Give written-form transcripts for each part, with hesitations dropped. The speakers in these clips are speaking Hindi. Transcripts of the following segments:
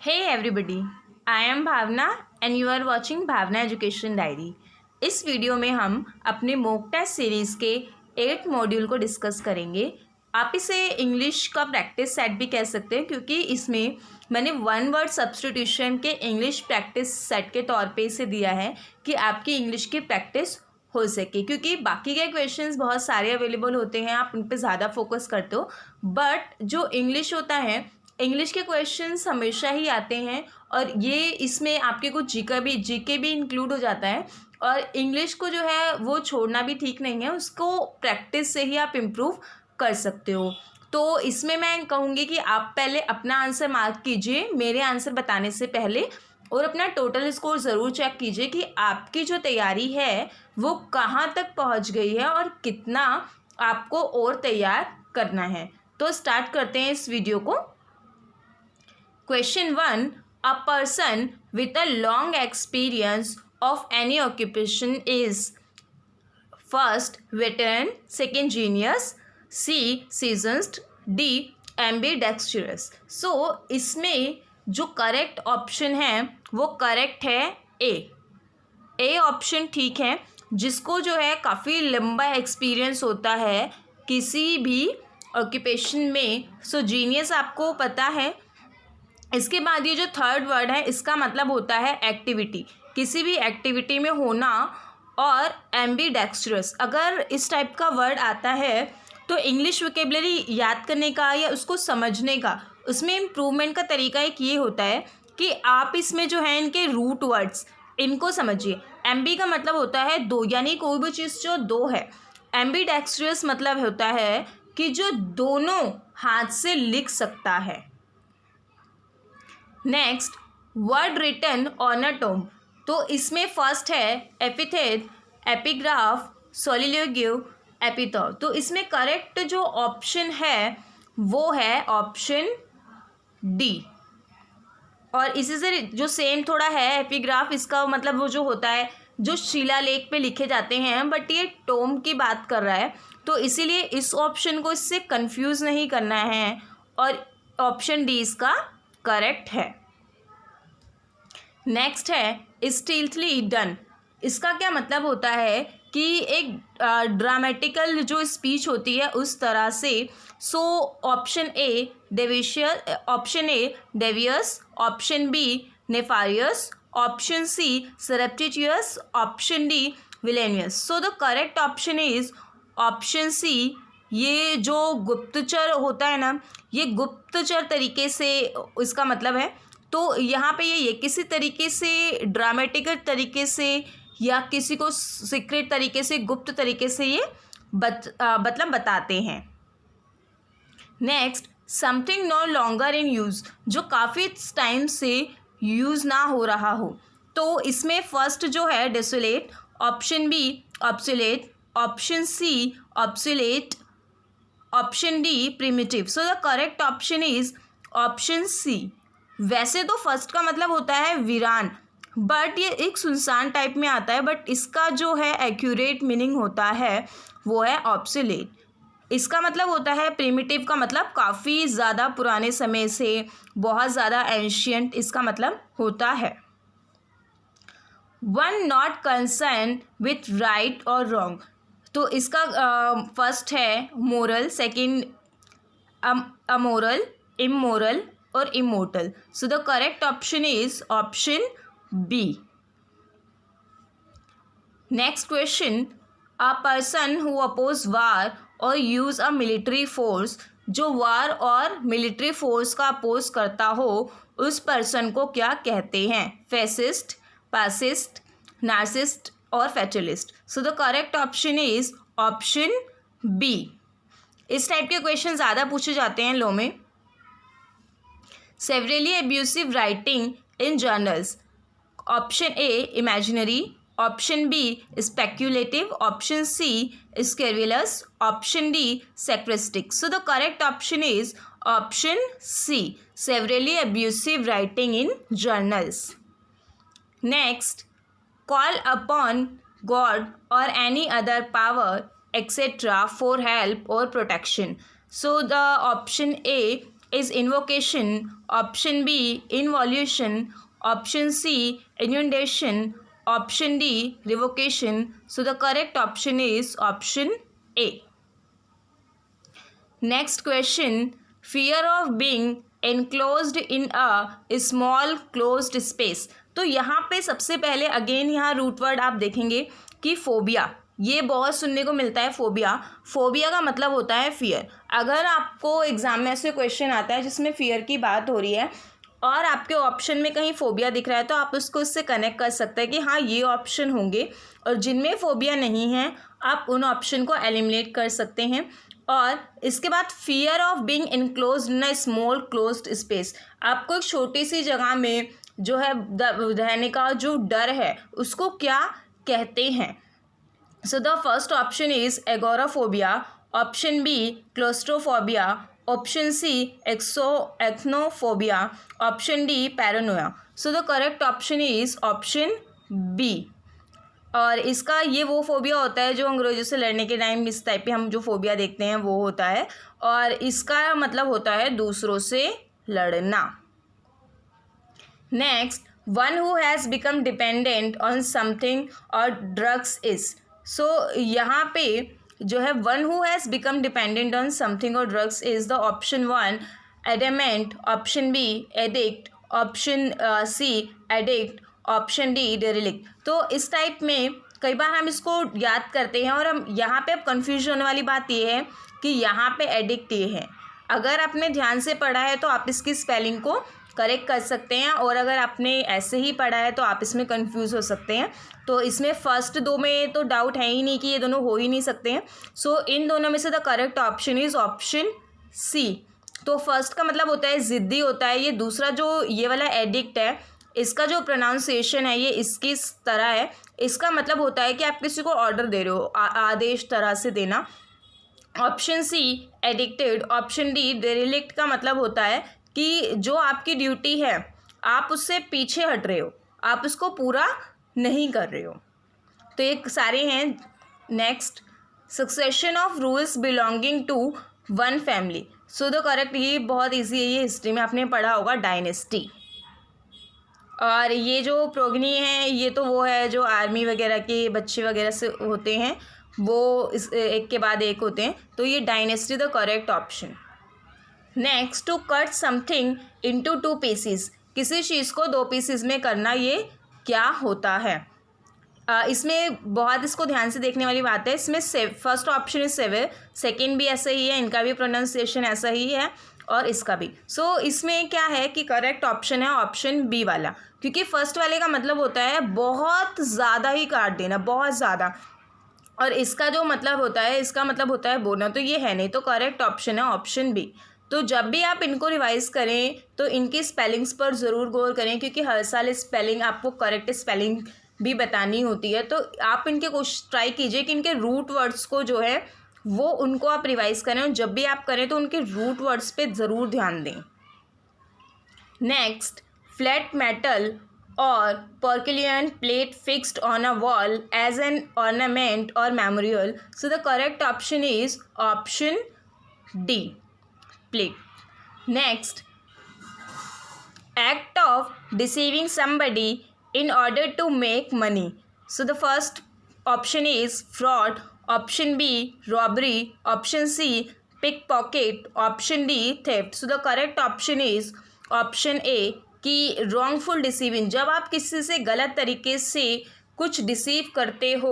Hey everybody, I am Bhavna and you are watching Bhavna education diary. इस वीडियो में हम अपने मॉक टेस्ट सीरीज़ के 8 मॉड्यूल को डिस्कस करेंगे। आप इसे इंग्लिश का प्रैक्टिस सेट भी कह सकते हैं क्योंकि इसमें मैंने वन वर्ड सब्स्टिट्यूशन के इंग्लिश प्रैक्टिस सेट के तौर पे इसे दिया है कि आपकी इंग्लिश की प्रैक्टिस हो सके, क्योंकि बाकी के क्वेश्चंस बहुत सारे अवेलेबल होते हैं, आप उन पर ज़्यादा फोकस करते हो, बट जो इंग्लिश होता है, इंग्लिश के क्वेश्चंस हमेशा ही आते हैं और ये इसमें आपके कुछ जीके भी इंक्लूड हो जाता है। और इंग्लिश को जो है वो छोड़ना भी ठीक नहीं है, उसको प्रैक्टिस से ही आप इम्प्रूव कर सकते हो। तो इसमें मैं कहूँगी कि आप पहले अपना आंसर मार्क कीजिए मेरे आंसर बताने से पहले, और अपना टोटल स्कोर ज़रूर चेक कीजिए कि आपकी जो तैयारी है वो कहाँ तक पहुँच गई है और कितना आपको और तैयार करना है। तो स्टार्ट करते हैं इस वीडियो को। Question 1. A person with a long experience of any occupation is first veteran, second genius, C seasoned, D ambidextrous. So इसमें जो करेक्ट ऑप्शन है वो करेक्ट है ए ऑप्शन ठीक है। जिसको जो है काफ़ी लंबा एक्सपीरियंस होता है किसी भी ऑक्यूपेशन में, सो जीनियस आपको पता है। इसके बाद ये जो थर्ड वर्ड है इसका मतलब होता है एक्टिविटी, किसी भी एक्टिविटी में होना। और एम्बीडेक्स्ट्रस, अगर इस टाइप का वर्ड आता है तो इंग्लिश वोकेबलरी याद करने का या उसको समझने का, उसमें इम्प्रूवमेंट का तरीका एक ये होता है कि आप इसमें जो है इनके रूट वर्ड्स इनको समझिए। एम्बी का मतलब होता है दो, यानी कोई भी चीज़ जो दो है। एम्बीडेक्स्ट्रस मतलब होता है कि जो दोनों हाथ से लिख सकता है। Next, word written on a tome, तो इसमें फर्स्ट है एपिथेट, एपिग्राफ, सोलिलोक्यू, एपिथॉर। तो इसमें करेक्ट जो ऑप्शन है वो है ऑप्शन डी। और इसी से जो सेम थोड़ा है एपिग्राफ, इसका मतलब वो जो होता है जो शिलालेख पे लिखे जाते हैं, बट ये टोम की बात कर रहा है, तो इसीलिए इस ऑप्शन को इससे कंफ्यूज नहीं करना है और ऑप्शन डी इसका करेक्ट है। नेक्स्ट है स्टील्थली डन, इसका क्या मतलब होता है कि एक ड्रामेटिकल जो स्पीच होती है उस तरह से। So option A devious, option A devious, option B nefarious, option C surreptitious, option D villainous. So the correct option is option C. ये जो गुप्तचर होता है ना, ये गुप्तचर तरीके से इसका मतलब है। तो यहाँ पे ये किसी तरीके से ड्रामेटिकल तरीके से या किसी को सीक्रेट तरीके से, गुप्त तरीके से ये मतलब बताते हैं। Next, something no longer in use, जो काफ़ी टाइम से यूज़ ना हो रहा हो। तो इसमें फर्स्ट जो है desolate, option B obsolete, option C obsolete, option D primitive. So the correct option is option C. वैसे तो फर्स्ट का मतलब होता है वीरान, बट ये एक सुनसान टाइप में आता है, बट इसका जो है एक्यूरेट मीनिंग होता है वो है ऑब्सोलेट। इसका मतलब होता है प्रिमिटिव, का मतलब काफ़ी ज़्यादा पुराने समय से, बहुत ज़्यादा एंशियंट इसका मतलब होता है। One not concern with right और रॉन्ग, तो इसका फर्स्ट है मोरल, सेकंड अमोरल, इमोरल और immortal. So the correct option is option B. Next question, a person who oppose war और यूज अ मिलिट्री फोर्स, जो वार और मिलिट्री फोर्स का अपोज करता हो उस पर्सन को क्या कहते हैं? फैसिस्ट, पासिस्ट, नार्सिस्ट और fatalist. So the correct option is option B. इस टाइप के क्वेश्चन ज़्यादा पूछे जाते हैं लॉ में। Severely abusive writing in journals, option A imaginary, option B speculative, option C scurrilous, option D sarcastic. So the correct option is option C, severely abusive writing in journals. Next, call upon God or any other power etc. for help or protection. So the option A is invocation, option B involution, option C inundation, option D revocation. So the correct option is option A. Next question, fear of being enclosed in a small closed space. तो यहाँ पे सबसे पहले अगेन यहाँ रूट वर्ड आप देखेंगे कि फोबिया, ये बहुत सुनने को मिलता है फोबिया। फोबिया का मतलब होता है फियर। अगर आपको एग्जाम में ऐसे क्वेश्चन आता है जिसमें फियर की बात हो रही है और आपके ऑप्शन में कहीं फोबिया दिख रहा है तो आप उसको इससे कनेक्ट कर सकते हैं कि हाँ ये ऑप्शन होंगे, और जिनमें फोबिया नहीं है आप उन ऑप्शन को एलिमिनेट कर सकते हैं। और इसके बाद fear of being enclosed in a small closed space, आपको एक छोटी सी जगह में जो है रहने का जो डर है उसको क्या कहते हैं। So the first option is agoraphobia, option B claustrophobia, option C acrophobia, option D paranoia. So the correct option is option B. और इसका ये वो फोबिया होता है जो अंग्रेजों से लड़ने के टाइम इस टाइप पे हम जो फोबिया देखते हैं वो होता है, और इसका मतलब होता है दूसरों से लड़ना। Next, one who has become dependent on something और ड्रग्स इज। सो यहाँ पे जो है one who has become dependent on something और drugs is the option one adamant, option B addict, option C addict, option D derelict. तो इस टाइप में कई बार हम इसको याद करते हैं और हम यहाँ पे अब कन्फ्यूजन होने वाली बात ये है कि यहाँ पे एडिक्ट ये है। अगर आपने ध्यान से पढ़ा है तो आप इसकी स्पेलिंग को करेक्ट कर सकते हैं, और अगर आपने ऐसे ही पढ़ा है तो आप इसमें कंफ्यूज हो सकते हैं। तो इसमें फर्स्ट दो में तो डाउट है ही नहीं कि ये दोनों हो ही नहीं सकते हैं। सो इन दोनों में से the correct option is option C. तो फर्स्ट का मतलब होता है ज़िद्दी होता है, ये दूसरा जो ये वाला एडिक्ट है इसका जो प्रोनाउंसिएशन है ये इसकी तरह है, इसका मतलब होता है कि आप किसी को ऑर्डर दे रहे हो, आदेश तरह से देना। Option C addicted, option D derelict का मतलब होता है कि जो आपकी ड्यूटी है आप उससे पीछे हट रहे हो, आप उसको पूरा नहीं कर रहे हो। तो ये सारे हैं। Next, succession of rules belonging to one family. So the correct, ये बहुत ईजी है, ये हिस्ट्री में आपने पढ़ा होगा, डायनेस्टी। और ये जो प्रोगनी है ये तो वो है जो आर्मी वगैरह के बच्चे वगैरह से होते हैं, वो इस एक के बाद एक होते हैं। तो ये dynasty the correct option. Next, to cut something into two pieces, किसी चीज़ को दो पीसीस में करना, ये क्या होता है। इसमें बहुत इसको ध्यान से देखने वाली बात है। इसमें first option is sever, second भी ऐसा ही है, इनका भी प्रोनाउंसिएशन ऐसा ही है और इसका भी। सो इसमें क्या है कि करेक्ट ऑप्शन है ऑप्शन बी वाला, क्योंकि फर्स्ट वाले का मतलब होता है बहुत ज़्यादा ही काट देना, बहुत ज़्यादा, और इसका जो मतलब होता है इसका मतलब होता है बोलना, तो ये है नहीं। तो करेक्ट ऑप्शन है ऑप्शन बी। तो जब भी आप इनको रिवाइज करें तो इनकी स्पेलिंग्स पर ज़रूर गौर करें, क्योंकि हर साल स्पेलिंग आपको करेक्ट स्पेलिंग भी बतानी होती है। तो आप इनके कोशिश ट्राई कीजिए कि इनके रूट वर्ड्स को जो है वो उनको आप रिवाइज करें, और जब भी आप करें तो उनके रूट वर्ड्स पे ज़रूर ध्यान दें। नेक्स्ट, फ्लैट मेटल और porcelain plate fixed on a wall as an ornament or memorial. So the correct option is option D, plate. Next, act of deceiving somebody in order to make money. So the first option is fraud, option B robbery, option C pickpocket, option D theft. So the correct option is option A कि रॉन्गफुल डिसीविंग, जब आप किसी से गलत तरीके से कुछ डिसीव करते हो,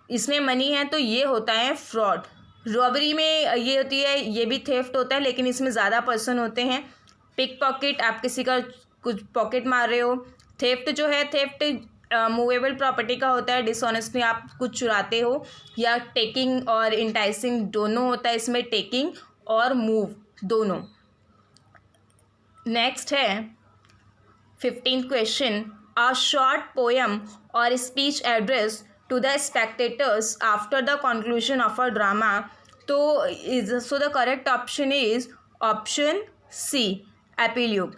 इसमें मनी है तो ये होता है फ्रॉड। रॉबरी में ये होती है, ये भी थेफ्ट होता है लेकिन इसमें ज़्यादा पर्सन होते हैं। पिक पॉकेट, आप किसी का कुछ पॉकेट मार रहे हो। थेफ्ट जो है, थेफ्ट मूवेबल प्रॉपर्टी का होता है, डिसऑनेस्टली आप कुछ चुराते हो। या टेकिंग और इंटाइसिंग दोनों होता है इसमें, टेकिंग और मूव दोनों। नेक्स्ट है 15th question, a short poem और speech address to the spectators after the conclusion of a drama. तो so the correct option is option C epilogue.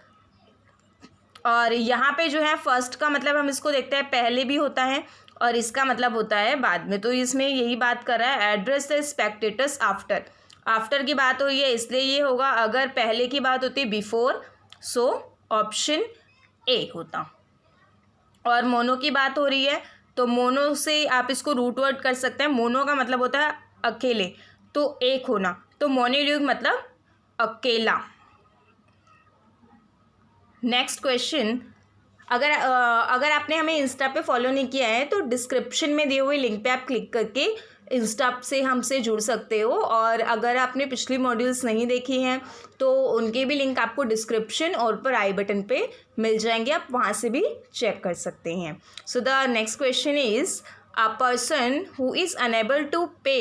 और यहाँ पे जो है फर्स्ट का मतलब हम इसको देखते हैं पहले भी होता है और इसका मतलब होता है बाद में। तो इसमें यही बात कर रहा है, address the spectators after. After की बात हो रही है इसलिए ये होगा, अगर पहले की बात होती बिफोर सो ऑप्शन ए होता। और मोनो की बात हो रही है तो मोनो से आप इसको रूट वर्ड कर सकते हैं। मोनो का मतलब होता है अकेले, तो एक होना, तो मोनोड्यूग मतलब अकेला। नेक्स्ट क्वेश्चन, अगर आपने हमें इंस्टा पे फॉलो नहीं किया है तो डिस्क्रिप्शन में दिए हुए लिंक पे आप क्लिक करके इंस्टा से हमसे जुड़ सकते हो। और अगर आपने पिछली मॉड्यूल्स नहीं देखी हैं तो उनके भी लिंक आपको डिस्क्रिप्शन और ऊपर आई बटन पे मिल जाएंगे, आप वहाँ से भी चेक कर सकते हैं। So the next question is a person who is unable to pay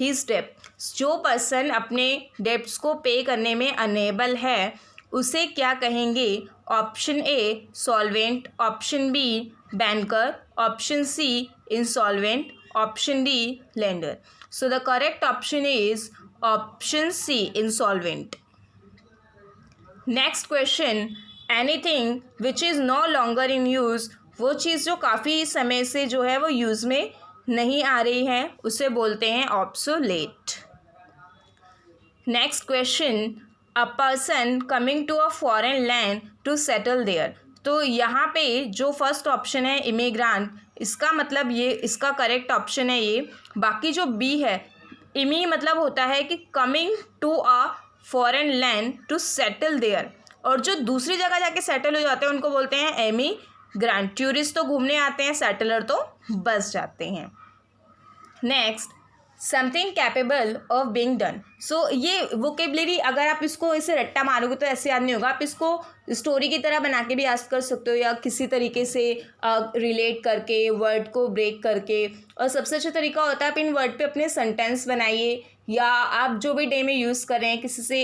his डेब्ट। जो पर्सन अपने डेब्ट्स को पे करने में अनेबल है उसे क्या कहेंगे? Option A solvent, option B banker, option C insolvent, option D lender. So the correct option is option C insolvent. Next question, anything which is no longer in use. वो चीज़ जो काफ़ी समय से जो है वो यूज़ में नहीं आ रही है उसे बोलते हैं obsolete. Next question, a person coming to a foreign land to settle there. तो यहाँ पे जो फर्स्ट ऑप्शन है इमिग्रांट, इसका मतलब ये इसका करेक्ट ऑप्शन है ये। बाकी जो बी है इमी मतलब होता है कि coming to a foreign land to settle there, और जो दूसरी जगह जाके सेटल हो जाते हैं उनको बोलते हैं एमिग्रांट। टूरिस्ट तो घूमने आते हैं, सेटलर तो बस जाते हैं। Next, something capable of being done. So ये वोकेबलरी अगर आप इसको ऐसे रट्टा मारोगे तो ऐसे याद नहीं होगा, आप इसको स्टोरी की तरह बना के भी याद कर सकते हो या किसी तरीके से रिलेट करके, वर्ड को ब्रेक करके। और सबसे अच्छा तरीका होता है आप इन वर्ड पे अपने सेंटेंस बनाइए, या आप जो भी डे में यूज़ कर रहे हैं किसी से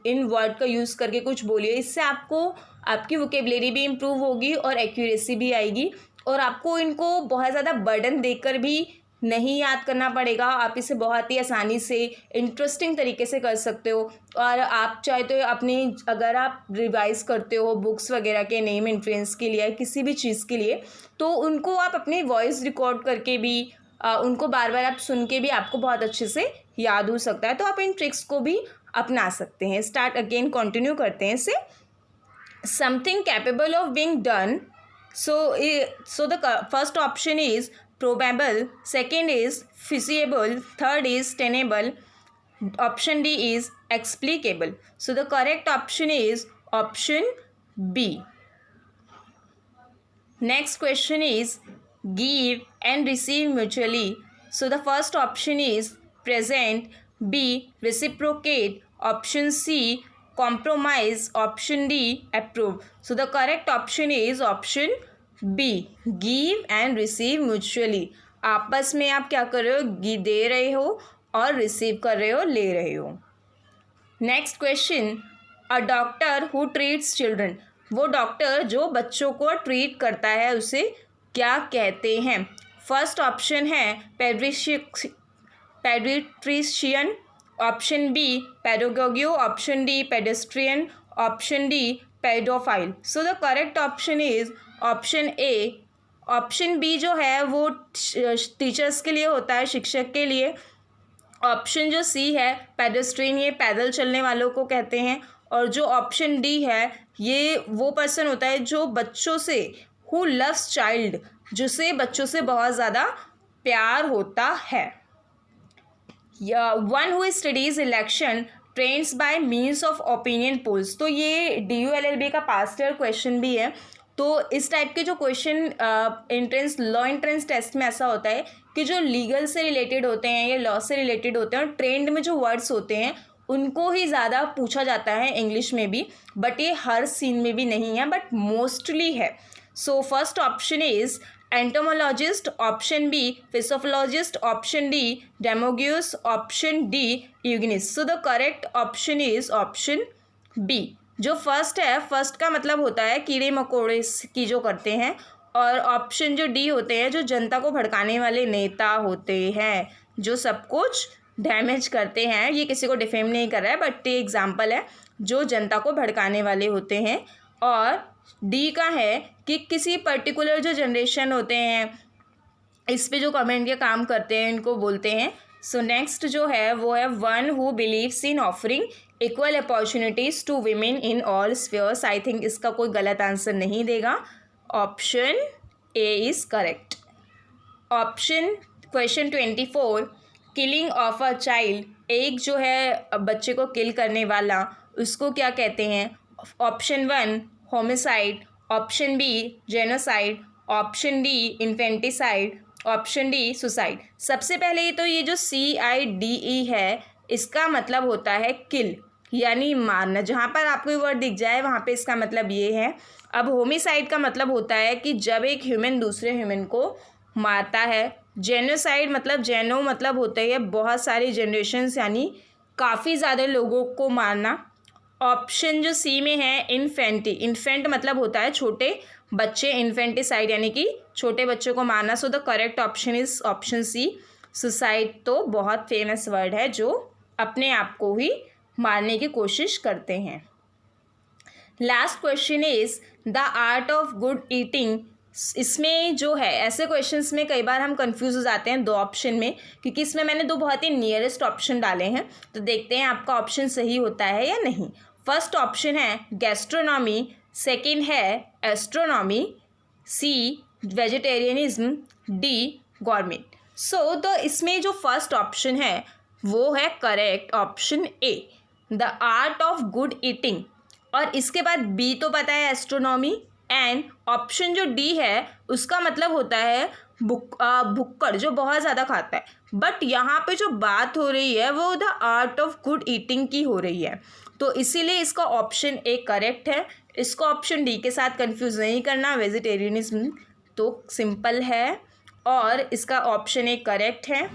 इन वर्ड का यूज़ करके कुछ बोलिए। इससे आपको आपकी वोकेबलरी भी इम्प्रूव होगी और एक्यूरेसी भी आएगी, और आपको इनको बहुत ज़्यादा बर्डन देकर भी नहीं याद करना पड़ेगा। आप इसे बहुत ही आसानी से इंटरेस्टिंग तरीके से कर सकते हो। और आप चाहे तो अपनी अगर आप रिवाइज करते हो बुक्स वगैरह के नेम एंट्रेंस के लिए, किसी भी चीज़ के लिए, तो उनको आप अपनी वॉइस रिकॉर्ड करके भी उनको बार बार आप सुन के भी आपको बहुत अच्छे से याद हो सकता है। तो आप इन ट्रिक्स को भी अपना सकते हैं। स्टार्ट अगेन कंटिन्यू करते हैं इसे। Something capable of being done. So the first option is probable, second is feasible, third is tenable, option D is explicable. So the correct option is option B. Next question is give and receive mutually. So the first option is present, B reciprocate, option C compromise, option D approve. So the correct option is option B give and receive mutually. आपस में आप क्या कर रहे हो? दे रहे हो और रिसीव कर रहे हो, ले रहे हो। Next question, a doctor who treats children. वो डॉक्टर जो बच्चों को ट्रीट करता है उसे क्या कहते हैं? फर्स्ट ऑप्शन है paediatrician, option B pedagogue, option D pedestrian, option D paedophile. So the correct option is option A. Option B जो है वो टीचर्स के लिए होता है, शिक्षक के लिए। ऑप्शन जो सी है पेडेस्ट्रियन, ये पैदल चलने वालों को कहते हैं। और जो ऑप्शन डी है ये वो पर्सन होता है जो बच्चों से, हु लव्स चाइल्ड, जिसे बच्चों से बहुत ज़्यादा प्यार होता है। One who studies election trends bye means of opinion polls. तो ये DULLB का पास्ट ईयर क्वेश्चन भी है। तो इस टाइप के जो क्वेश्चन लॉ एंट्रेंस टेस्ट में ऐसा होता है कि जो लीगल से रिलेटेड होते हैं या लॉ से रिलेटेड होते हैं और ट्रेंड में जो वर्ड्स होते हैं उनको ही ज़्यादा पूछा जाता है इंग्लिश में भी, बट ये हर सीन में भी नहीं है, बट मोस्टली है। So first option is entomologist, option B physiologist, option D demagogues, option D eugenist. So the correct option is option B. जो फर्स्ट है, फर्स्ट का मतलब होता है कीड़े मकोड़े की जो करते हैं, और ऑप्शन जो डी होते हैं जो जनता को भड़काने वाले नेता होते हैं, जो सब कुछ डैमेज करते हैं। ये किसी को डिफेम नहीं कर रहा है, बट ये एग्जाम्पल है, जो जनता को भड़काने वाले होते हैं। और डी का है कि किसी पर्टिकुलर जो जनरेशन होते हैं इस पे जो कमेंट या काम करते हैं इनको बोलते हैं सो नेक्स्ट जो है वो है one who believes in offering equal opportunities to women in all spheres. I think इसका कोई गलत आंसर नहीं देगा, option A is correct. Option question 24, killing of a child, एक जो है बच्चे को किल करने वाला उसको क्या कहते हैं? Option 1 homicide, option B genocide, option D infanticide, option D suicide. सबसे पहले तो ये जो CIDE है इसका मतलब होता है किल, यानी मारना। जहाँ पर आपको ये वर्ड दिख जाए वहाँ पे इसका मतलब ये है। अब होमिसाइड का मतलब होता है कि जब एक ह्यूमन दूसरे ह्यूमन को मारता है। जेनोसाइड मतलब जेनो मतलब होता है बहुत सारी जनरेशन्स, यानी काफ़ी ज़्यादा लोगों को मारना। ऑप्शन जो सी में है इन्फेंट मतलब होता है छोटे बच्चे, इन्फेंटिसाइड यानी कि छोटे बच्चों को मारना। So the correct option is option C suicide. तो बहुत फेमस वर्ड है जो अपने आप को ही मारने की कोशिश करते हैं। Last question is the art of good eating. इसमें जो है ऐसे क्वेश्चंस में कई बार हम कंफ्यूज हो जाते हैं दो ऑप्शन में, क्योंकि इसमें मैंने दो बहुत ही नियरेस्ट ऑप्शन डाले हैं। तो देखते हैं आपका ऑप्शन सही होता है या नहीं। फर्स्ट ऑप्शन है गैस्ट्रोनॉमी, सेकंड है एस्ट्रोनॉमी, सी वेजिटेरियनिज्म, डी गवर्नमेंट। सो तो इसमें जो फर्स्ट ऑप्शन है वो है correct, option A the art of good eating. और इसके बाद बी तो पता है एस्ट्रोनॉमी, एंड ऑप्शन जो डी है उसका मतलब होता है भुक्कड़ जो बहुत ज़्यादा खाता है। बट यहाँ पे जो बात हो रही है वो the art of good eating की हो रही है, तो इसीलिए इसका ऑप्शन ए करेक्ट है। इसको ऑप्शन डी के साथ कंफ्यूज नहीं करना, वेजिटेरियनिज्म तो सिंपल है और इसका ऑप्शन ए करेक्ट है।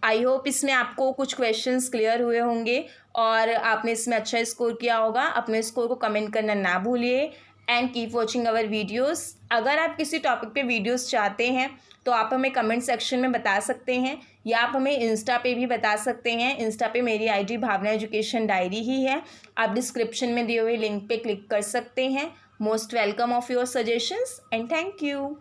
आई होप इसमें आपको कुछ क्वेश्चंस क्लियर हुए होंगे और आपने इसमें अच्छा स्कोर किया होगा। अपने स्कोर को कमेंट करना ना भूलिए and keep watching our videos. अगर आप किसी टॉपिक पे वीडियोस चाहते हैं तो आप हमें कमेंट सेक्शन में बता सकते हैं, या आप हमें इंस्टा पे भी बता सकते हैं। इंस्टा पे मेरी ID भावना एजुकेशन डायरी ही है, आप डिस्क्रिप्शन में दिए हुए लिंक पे क्लिक कर सकते हैं। Most welcome of your suggestions and thank you.